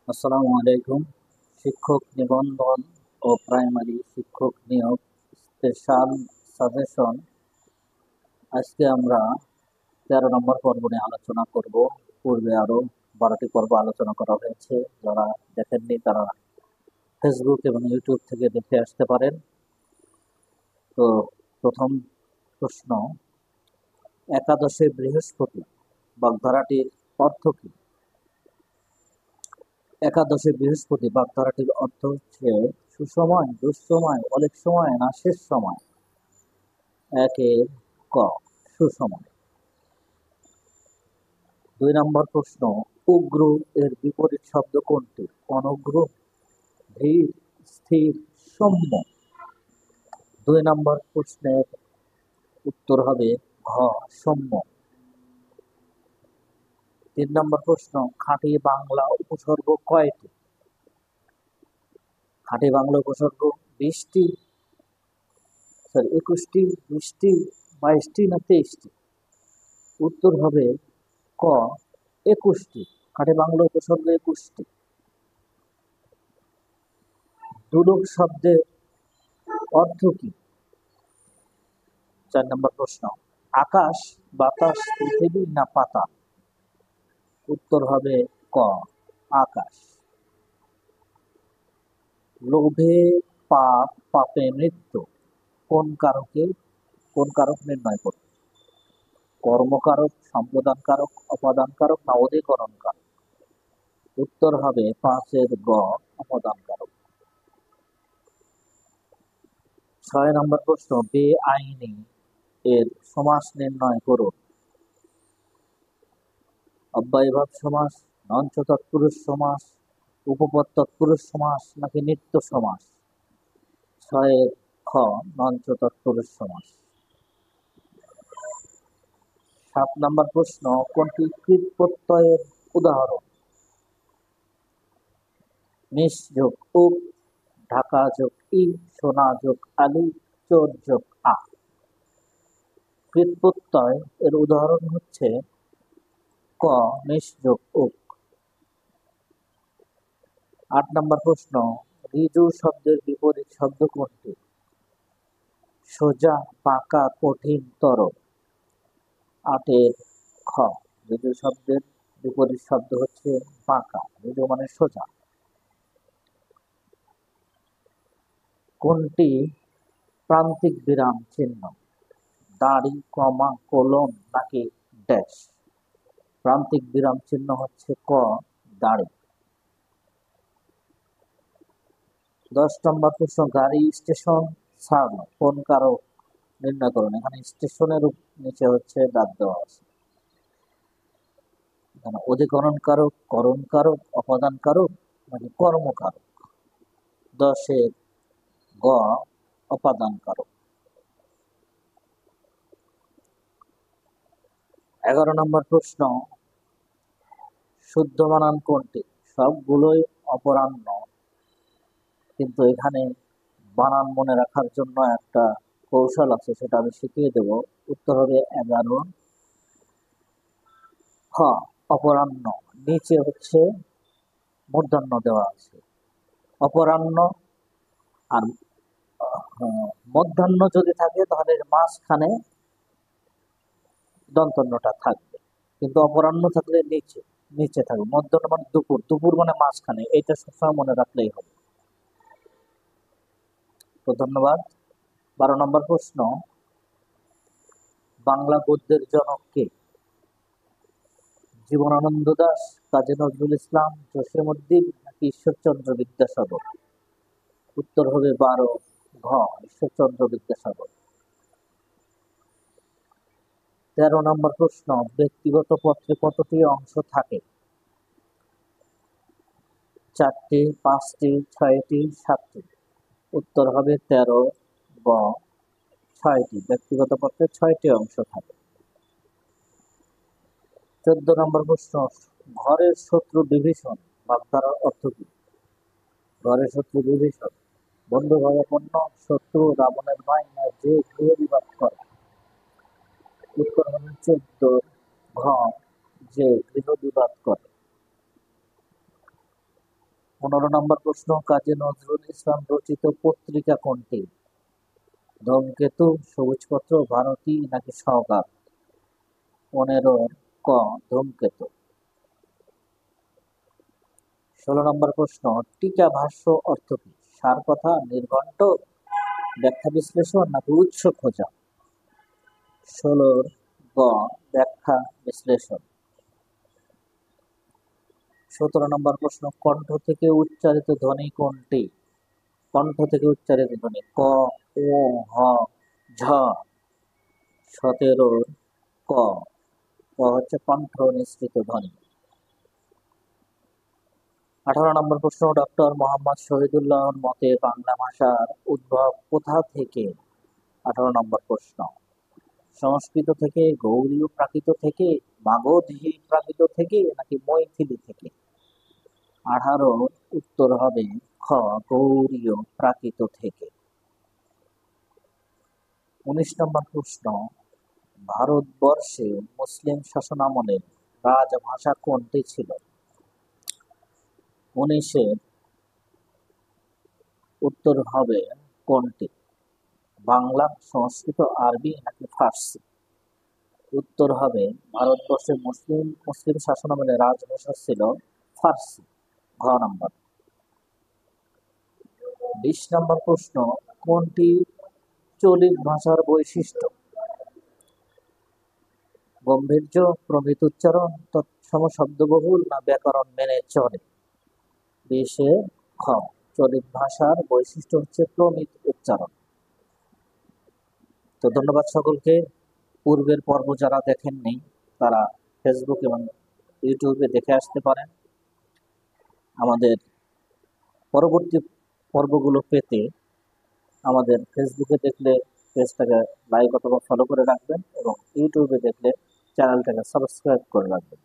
আসসালামু আলাইকুম। শিক্ষক নিবন্ধন ও প্রাইমারি শিক্ষক নিয়োগ স্পেশাল সাজেশন। আজকে আমরা 13 নম্বর পর্ব নিয়ে আলোচনা করব। পূর্বে আরো 12টি পর্ব আলোচনা করা হয়েছে। যারা দেখেননি তারা ফেসবুক এবং ইউটিউব থেকে দেখে আসতে পারেন। তো প্রথম প্রশ্ন, একাদশে বৃহস্পতি বাগধারাটির অর্থ কি? একাদশে বৃহস্পতি বাগধারাটির অর্থ হচ্ছে সুসময়, দুঃসময়, অনেক সময় না শেষ সময়। একের ক, সুসময়। 2 নম্বর প্রশ্ন, উগ্র এর বিপরীত শব্দ কোনটি? অনুগ্র, ধীর, স্থির, সৌম্য। 2 নম্বর প্রশ্নের উত্তর হবে ঘ, সৌম্য। 3 নম্বর প্রশ্ন, খাঁটি বাংলা উপসর্গ কয়টি? খাঁটি বাংলা উপসর্গ 20টি, 21টি, 20টি, 22টি না 23টি? উত্তর হবে ক, 21টি। খাঁটি বাংলা উপসর্গ 21টি। দুলোক শব্দের অর্থ কি? 4 নম্বর প্রশ্ন, আকাশ, বাতাস, পৃথিবী না পাতাল? উত্তর হবে ক, আকাশ। লোভে পাপ, পাপে মৃত্যু কোন কারক নির্ণয় করবে? কর্মকারক, সম্প্রদান কারক, অপাদান কারক না অধিকরণ কারক? উত্তর হবে 5-এর গ, অপাদান কারক। 6 নম্বর প্রশ্ন, বেআইনি এর সমাস নির্ণয় করুন। অব্যয়ভাব সমাস, নঞ্চ তৎপুরুষ সমাস, উপপদ তৎপুরুষ সমাস নাকি নিত্য সমাস? 6-এর খ, নঞ্চ তৎপুরুষ সমাস। 7 নম্বর প্রশ্ন, কোনটি কৃৎ প্রত্যয়ের উদাহরণ? নিস যোগ উক, ঢাকা যোগ ই, সোনা যোগ আলি, চোর যোগ আ। কৃৎ প্রত্যয় এর উদাহরণ হচ্ছে ক, নিস যোগ উক। 8 নম্বর প্রশ্ন, ঋজু শব্দের বিপরীত শব্দ কোনটি? সোজা, পাকা, কঠিন, তরল। 8-এর খ, ঋজু শব্দের বিপরীত শব্দ হচ্ছে বাঁকা। ঋজু মানে সোজা। কোনটি প্রান্তিক বিরাম চিহ্ন? দাড়ি, কমা, কোলন নাকি ড্যাশ? প্রান্তিক বিরাম চিহ্ন হচ্ছে ক, দাড়ি। 10 নম্বর প্রশ্ন, গাড়ি স্টেশন ছাড়লো কোন কারক নির্ণয় করুন। এখানে স্টেশনের নিচে হচ্ছে দাগ দেওয়া আছে। এখানে অধিকরণ কারক, করণ কারক, অপাদান কারক নাকি কর্মকারক? 10-এর গ, অপাদান কারক। 11 নম্বর প্রশ্ন, শুদ্ধ বানান কোনটি? সবগুলোই অপরাহ্ন, কিন্তু এখানে বানান মনে রাখার জন্য একটা কৌশল আছে, সেটা আমি শিখিয়ে দেব। উত্তর হবে 11 খ, অপরাহ্ন। নিচে হচ্ছে মূর্ধন্য দেওয়া আছে। অপরাহ্ন আর মধ্যাহ্ন যদি থাকে তাহলে মাঝখানে দন্তন্যটা থাকবে, কিন্তু অপরাহ্ন থাকলে নিচে নিচে থাকবে। মধ্যাহ্ন মানে দুপুর, দুপুর মানে মাঝখানে। এটা সবসময় মনে রাখলেই হবে। তো ধন্যবাদ। 12 নম্বর প্রশ্ন, বাংলা গদ্যের জনক কে? জীবনানন্দ দাশ, কাজী নজরুল ইসলাম, জসীমউদ্দীন নাকি ঈশ্বরচন্দ্র বিদ্যাসাগর? উত্তর হবে 12 ঘ, ঈশ্বরচন্দ্র বিদ্যাসাগর। 13 নম্বর প্রশ্ন, ব্যক্তিগত পত্রে কতটি অংশ থাকে? 4টি, 5টি, 6টি, 7টি? উত্তর হবে 13 গ, 6টি। ব্যক্তিগত পত্রে 6টি অংশ থাকে। 14 নম্বর প্রশ্ন, ঘরের শত্রু বিভীষণ বাগধারার অর্থ কি? ঘরের শত্রু বিভীষণ বন্ধু ভাবাপন্ন, শত্রু, রাবণের ভাই না যে গৃহ বিবাদ করে? উত্তর হবে 14 ঘ, যে গৃহ বিবাদ করে। 15 নম্বর প্রশ্ন, কাজী নজরুল ইসলাম রচিত পত্রিকা কোনটি? ধূমকেতু, সবুজপত্র, ভারতী নাকি সওগাত? 15 ক ধূমকেতু। 16 নম্বর প্রশ্ন, টিকা ভাষ্য অর্থ কি? সার কথা, নির্ঘণ্ট, ব্যাখ্যা বিশ্লেষণ নাকি উৎস খোঁজা? 16 গ ব্যাখ্যা বিশ্লেষণ। 17 নম্বর প্রশ্ন, কণ্ঠ থেকে উচ্চারিত ধ্বনি কোনটি? কণ্ঠ থেকে উচ্চারিত ধ্বনি ক, ও, হ, ঝ। 17 ক ক হচ্ছে কণ্ঠ নিঃসৃত ধ্বনি। 18 নম্বর প্রশ্ন, ডক্টর মোহাম্মদ শহীদুল্লাহর মতে বাংলা ভাষার উদ্ভব কোথা থেকে? 18 নম্বর প্রশ্ন, সংস্কৃত থেকে, গৌড়ীয় প্রাকৃত থেকে, মাগধী প্রাকৃত থেকে নাকি মৈথিলি থেকে? 18 উত্তর হবে খ, গৌড়ীয় প্রাকৃত থেকে। 19 নম্বর প্রশ্ন, ভারতবর্ষে মুসলিম শাসনামলে রাজভাষা কোনটি ছিল? 19 উত্তর হবে কোনটি? বাংলা, সংস্কৃত, আরবি নাকি ফার্সি? উত্তর হবে ভারতবর্ষে মুসলিম শাসনামলে রাজভাষা ছিল ফার্সি, ঘ নম্বর। 20 নম্বর প্রশ্ন, কোনটি চলিত ভাষার বৈশিষ্ট্য? গম্ভীর্য, প্রমিত উচ্চারণ, তৎসম শব্দবহুল না ব্যাকরণ মেনে চলে? 20 খ চলিত ভাষার বৈশিষ্ট্য হচ্ছে প্রমিত উচ্চারণ। তো ধন্যবাদ সকলকে। পূর্বের পর্ব যারা দেখেননি তারা ফেসবুক এবং ইউটিউবে দেখে আসতে পারেন। আমাদের পরবর্তী পর্বগুলো পেতে আমাদের ফেসবুকে দেখলে পেজটাকে লাইক অথবা ফলো করে রাখবেন এবং ইউটিউবে দেখলে চ্যানেলটাকে সাবস্ক্রাইব করে রাখবেন।